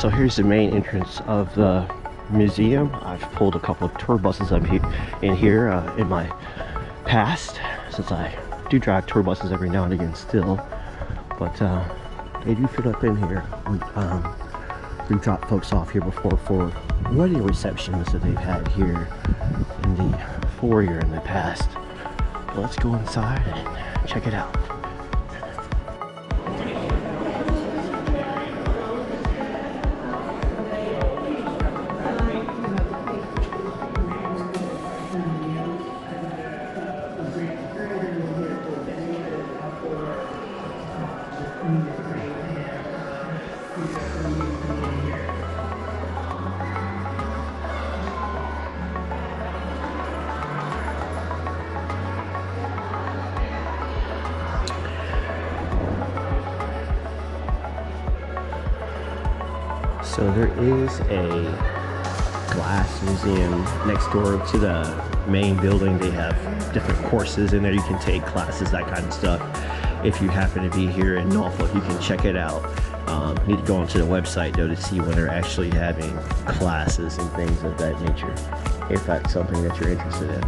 So here's the main entrance of the museum. I've pulled a couple of tour buses up in here in my past, since I do drive tour buses every now and again still. But they do fit up in here. We've dropped folks off here before for wedding receptions that they've had here in the foyer in the past. But let's go inside and check it out. So there is a glass museum next door to the main building. They have different courses in there you can take, classes, that kind of stuff. If you happen to be here in Norfolk, you can check it out. You need to go onto the website though to see when they're actually having classes and things of that nature, if that's something that you're interested in.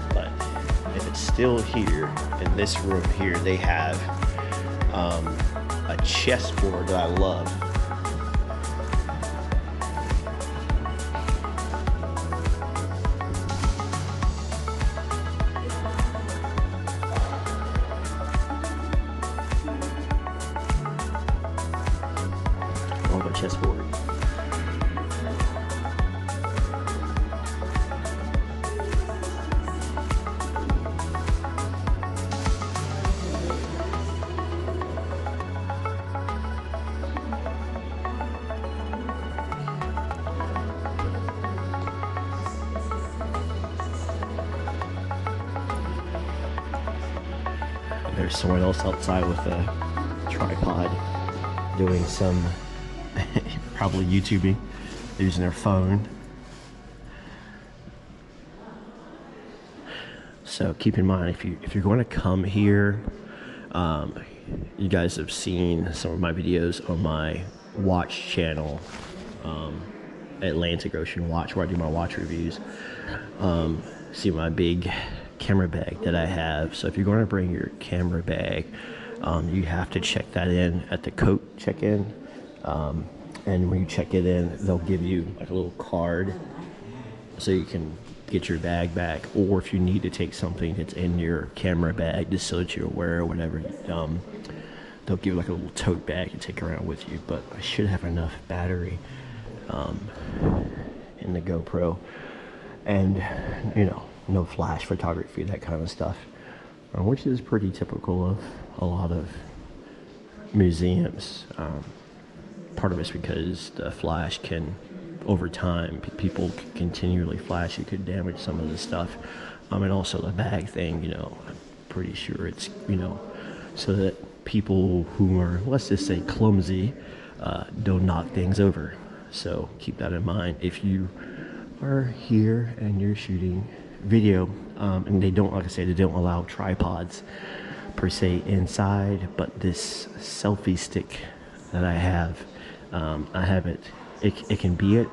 But if it's still here in this room here, they have a chessboard that I love. Love a chessboard. There's someone else outside with a tripod doing some probably YouTubing, using their phone. So keep in mind, if you're going to come here, you guys have seen some of my videos on my watch channel, Atlantic Ocean Watch, where I do my watch reviews. See my big camera bag that I have. So if you're going to bring your camera bag, you have to check that in at the coat check-in, and when you check it in, they'll give you like a little card so you can get your bag back, or if you need to take something that's in your camera bag just so that you're aware or whatever, they'll give you like a little tote bag to take around with you. But I should have enough battery in the GoPro, and you know, no flash photography, that kind of stuff, which is pretty typical of a lot of museums. Part of it's because the flash can, over time, people continually flash, it could damage some of the stuff. And also the bag thing, you know, I'm pretty sure it's, you know, so that people who are, let's just say, clumsy, don't knock things over. So keep that in mind if you are here and you're shooting video. And they don't, like I say, they don't allow tripods per se inside, but this selfie stick that I have it. It can be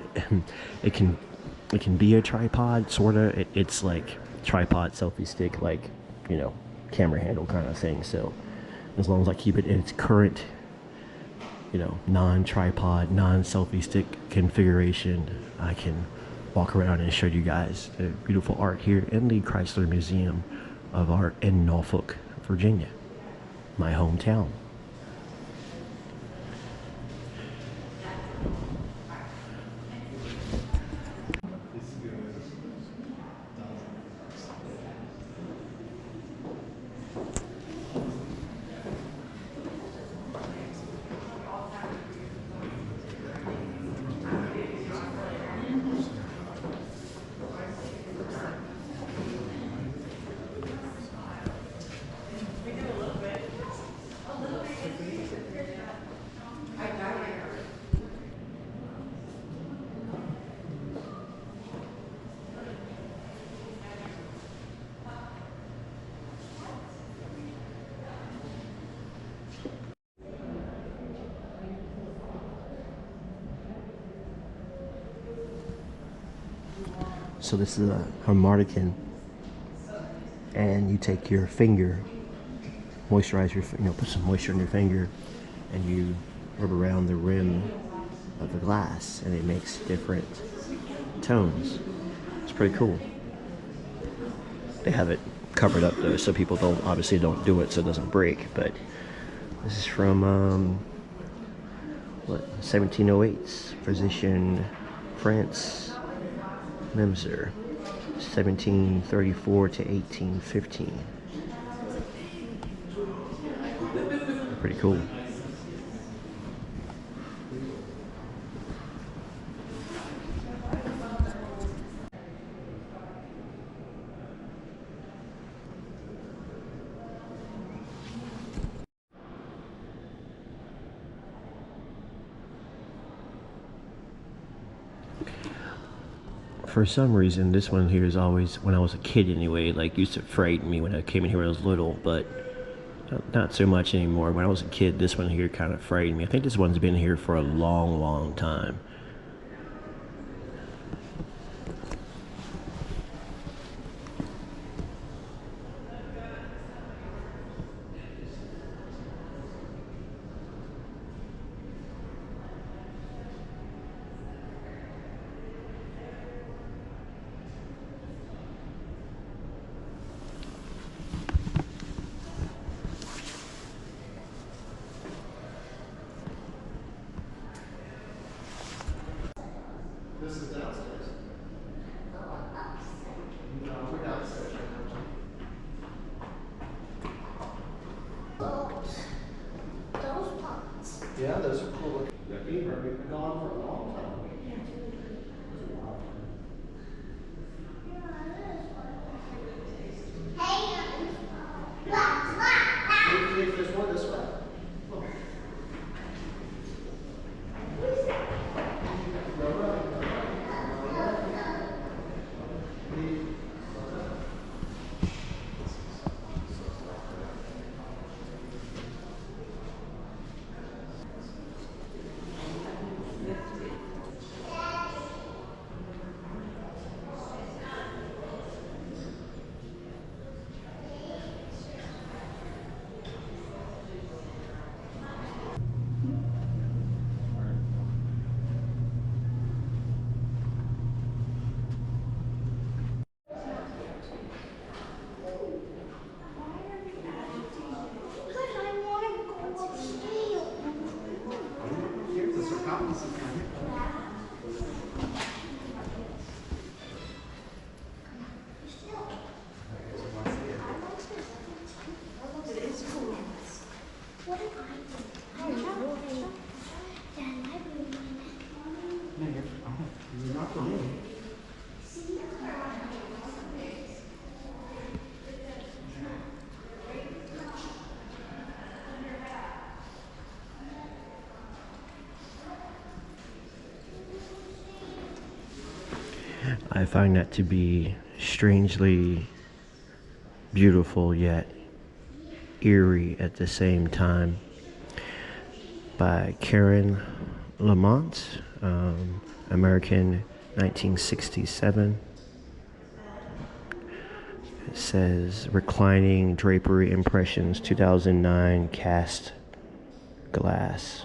it can be a tripod, sorta. It's like tripod selfie stick, like, you know, camera handle kind of thing. So as long as I keep it in its current, you know, non-tripod, non-selfie stick configuration, I can walk around and show you guys the beautiful art here in the Chrysler Museum of Art in Norfolk, Virginia, my hometown. So this is a harmonican, and you take your finger, moisturize your, put some moisture in your finger, and you rub around the rim of the glass, and it makes different tones. It's pretty cool. They have it covered up though, so people obviously don't do it so it doesn't break. But this is from 1708, physician France Memser, 1734 to 1815. Pretty cool. For some reason, this one here is always, when I was a kid anyway, like used to frighten me when I came in here when I was little, but not so much anymore. When I was a kid, this one here kind of frightened me. I think this one's been here for a long, long time. This is downstairs. No, we're downstairs right now. Those pots. Yeah, those are cool looking. They've been gone for a long time. Hey, there's one this way. Not for me. I find that to be strangely beautiful yet eerie at the same time. By Karen Lamont, American, 1967. It says reclining drapery impressions, 2009, cast glass.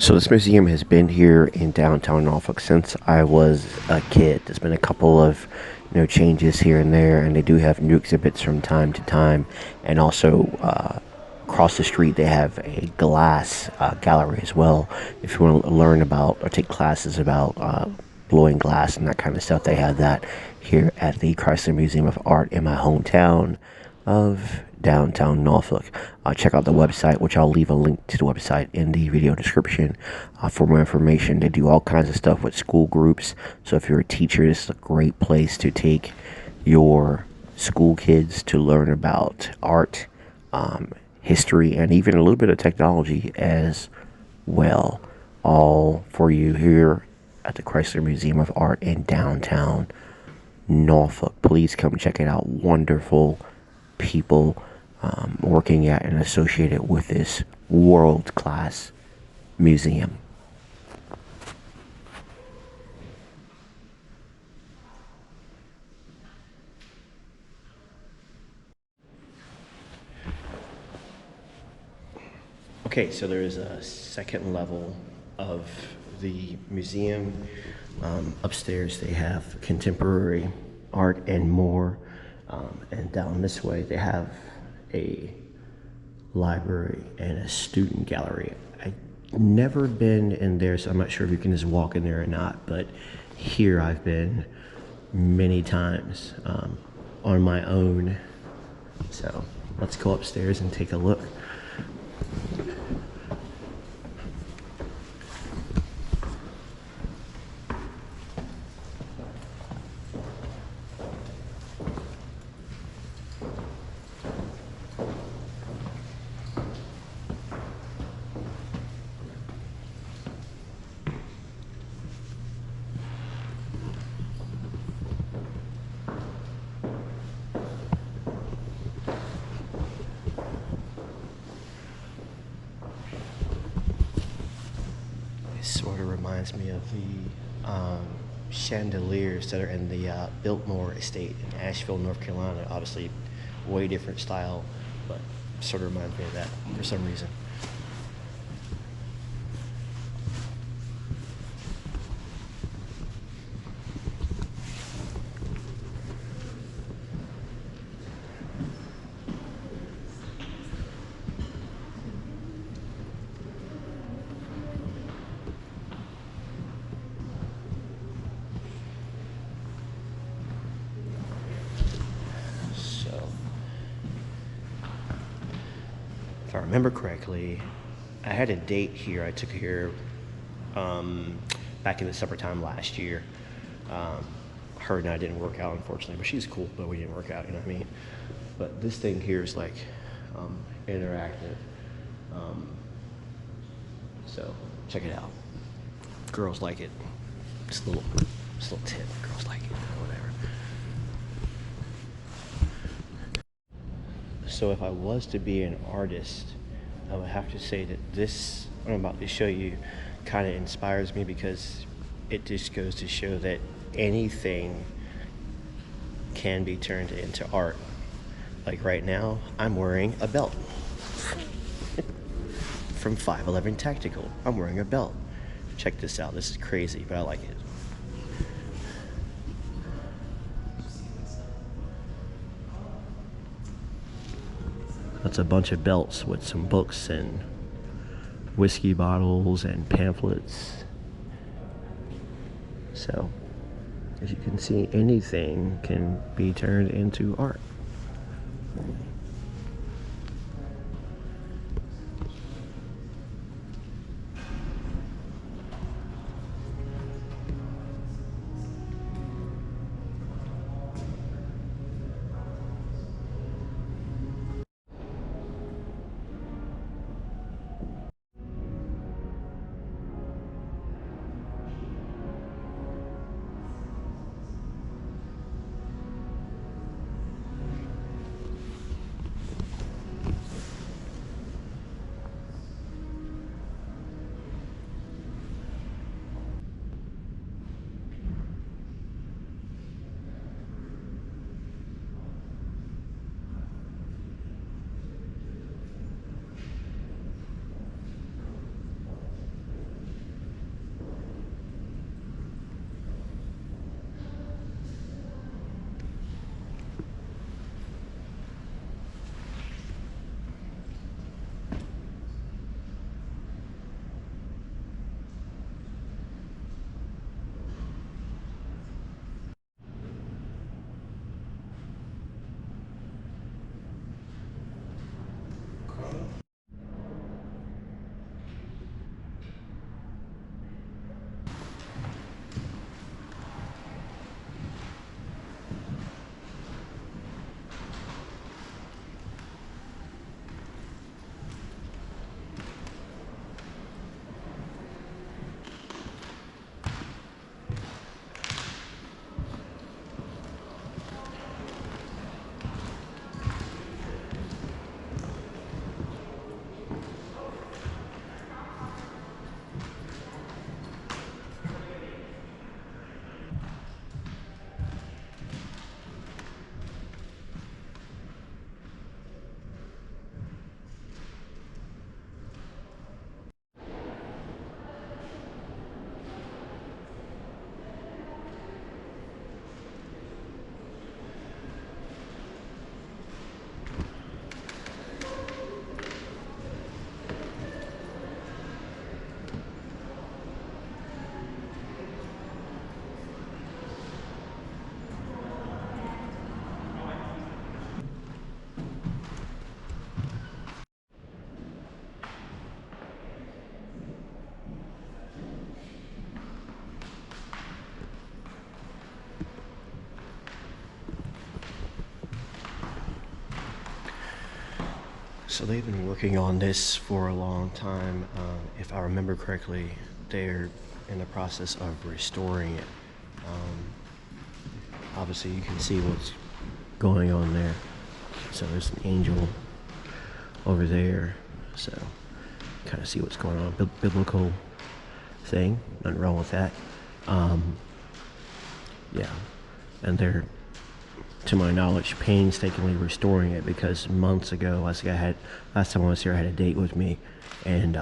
So this museum has been here in downtown Norfolk since I was a kid. There's been a couple of changes here and there, and they do have new exhibits from time to time. And also across the street they have a glass gallery as well. If you want to learn about or take classes about blowing glass and that kind of stuff, they have that here at the Chrysler Museum of Art in my hometown of downtown Norfolk. Check out the website, which I'll leave a link to the website in the video description for more information. They do all kinds of stuff with school groups, so if you're a teacher, this is a great place to take your school kids to learn about art, history, and even a little bit of technology as well, all for you here at the Chrysler Museum of Art in downtown Norfolk. Please come check it out. Wonderful people working at and associated with this world-class museum. Okay, so there is a second level of the museum. Upstairs they have contemporary art and more. And down this way they have a library and a student gallery. I've never been in there, so I'm not sure if you can just walk in there or not, but here I've been many times on my own. So let's go upstairs and take a look. Sort of reminds me of the chandeliers that are in the Biltmore estate in Asheville, North Carolina. Obviously, way different style, but sort of reminds me of that for some reason. If I remember correctly, I had a date here. I took her here back in the summertime last year. Her and I didn't work out, unfortunately, but she's cool, but we didn't work out, you know what I mean? But this thing here is like interactive. So check it out. Girls like it. Just a little tip. Girls like it, whatever. So if I was to be an artist, I would have to say that this, what I'm about to show you, kind of inspires me, because it just goes to show that anything can be turned into art. Like right now, I'm wearing a belt from 511 Tactical. I'm wearing a belt. Check this out. This is crazy, but I like it. That's a bunch of belts with some books and whiskey bottles and pamphlets. So, as you can see, anything can be turned into art. So they've been working on this for a long time. If I remember correctly, they're in the process of restoring it. Obviously, you can see what's going on there. So there's an angel over there. So kind of see what's going on. Biblical thing. Nothing wrong with that. Yeah. And they're, to my knowledge, painstakingly restoring it, because months ago, last time I was here, I had a date with me, and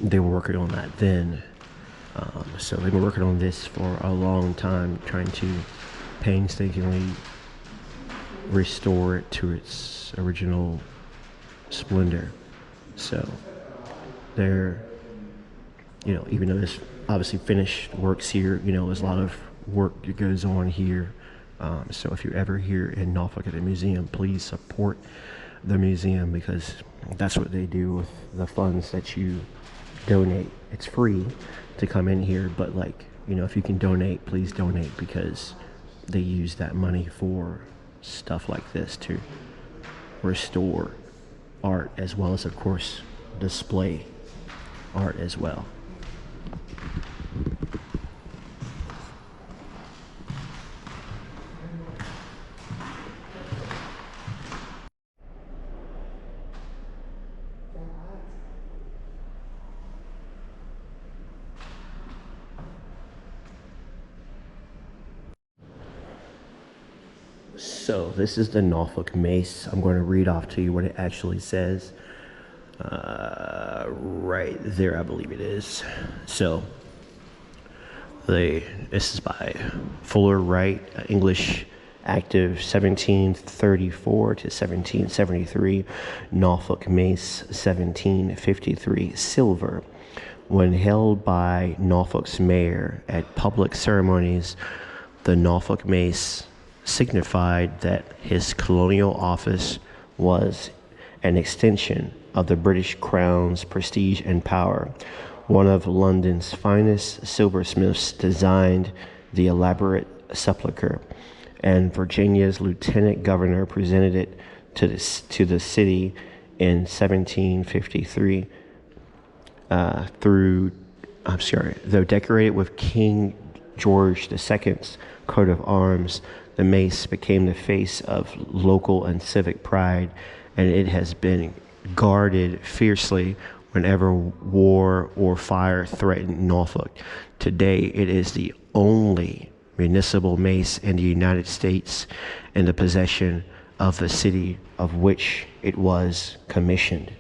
they were working on that then. So they've been working on this for a long time, trying to painstakingly restore it to its original splendor. So they're, even though this obviously finished works here, there's a lot of work that goes on here. So if you're ever here in Norfolk at the museum, please support the museum, because that's what they do with the funds that you donate. It's free to come in here, but if you can donate, please donate, because they use that money for stuff like this to restore art, as well as, of course, display art as well. So this is the Norfolk Mace. I'm going to read off to you what it actually says. Right there, I believe it is. So this is by Fuller Wright, English active 1734 to 1773, Norfolk Mace 1753, silver. When held by Norfolk's mayor at public ceremonies, the Norfolk Mace signified that his colonial office was an extension of the British Crown's prestige and power. One of London's finest silversmiths designed the elaborate sepulchre, and Virginia's lieutenant governor presented it to the city in 1753. Though decorated with King George II's coat of arms, the mace became the face of local and civic pride, and it has been guarded fiercely whenever war or fire threatened Norfolk. Today, it is the only municipal mace in the United States in the possession of the city of which it was commissioned.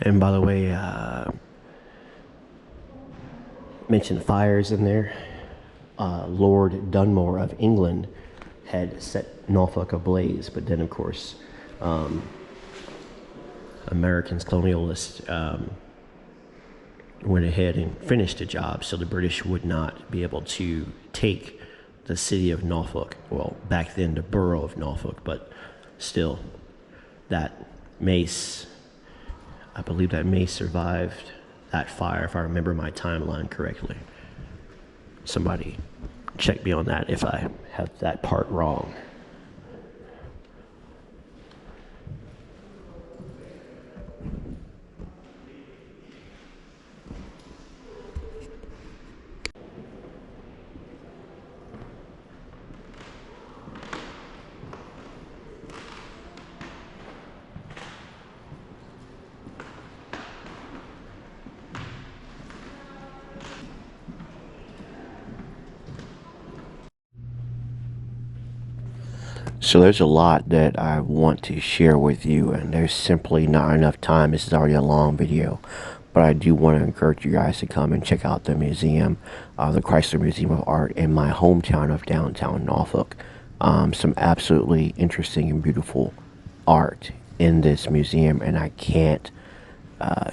And by the way, mentioned fires in there. Lord Dunmore of England had set Norfolk ablaze, but then, of course, Americans, colonialists, went ahead and finished the job, so the British would not be able to take the city of Norfolk. Well, back then, the borough of Norfolk, but still, that mace, I believe that mace survived that fire, if I remember my timeline correctly. Somebody check me on that if I have that part wrong. So there's a lot that I want to share with you, and there's simply not enough time. This is already a long video, but I do want to encourage you guys to come and check out the museum, the Chrysler Museum of Art in my hometown of downtown Norfolk. Some absolutely interesting and beautiful art in this museum, and I can't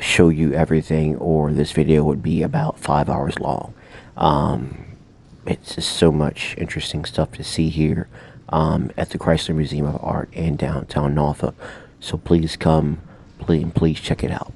show you everything, or this video would be about 5 hours long. It's just so much interesting stuff to see here at the Chrysler Museum of Art in downtown Norfolk. So please come, please check it out.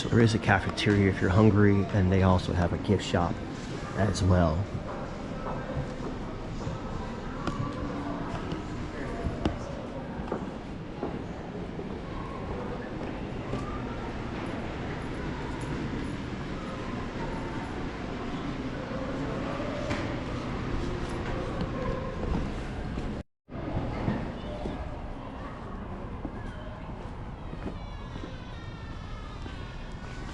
So there is a cafeteria if you're hungry, and they also have a gift shop as well.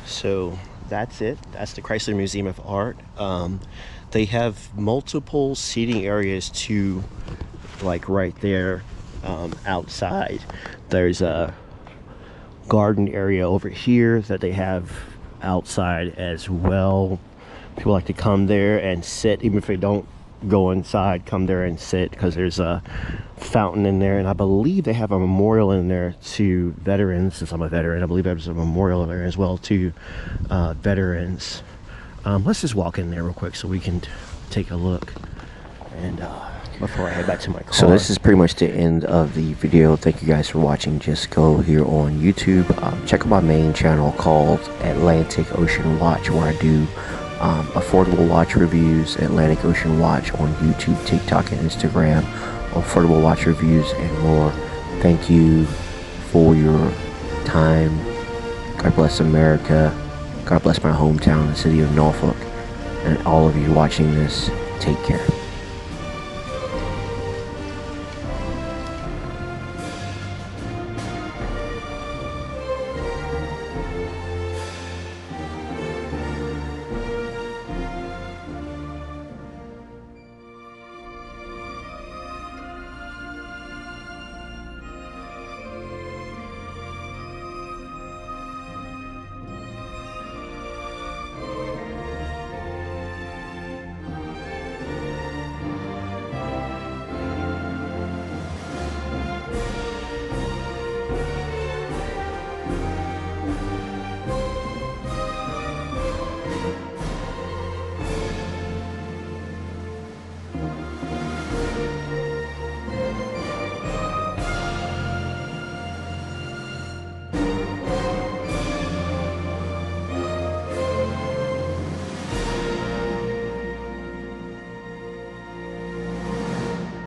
So that's it. That's the Chrysler Museum of Art. They have multiple seating areas too, like right there outside. There's a garden area over here that they have outside as well. People like to come there and sit, even if they don't go inside, come there and sit, because there's a fountain in there, and I believe they have a memorial in there to veterans. Since I'm a veteran, I believe there's a memorial there as well to veterans. Let's just walk in there real quick so we can take a look, and before I head back to my car. So this is pretty much the end of the video. Thank you guys for watching. Just go here on YouTube, check out my main channel called Atlantic Ocean Watch, where I do affordable watch reviews. Atlantic Ocean Watch on YouTube, TikTok, and Instagram. Affordable watch reviews and more. Thank you for your time. God bless America. God bless my hometown, the city of Norfolk. And all of you watching this, take care.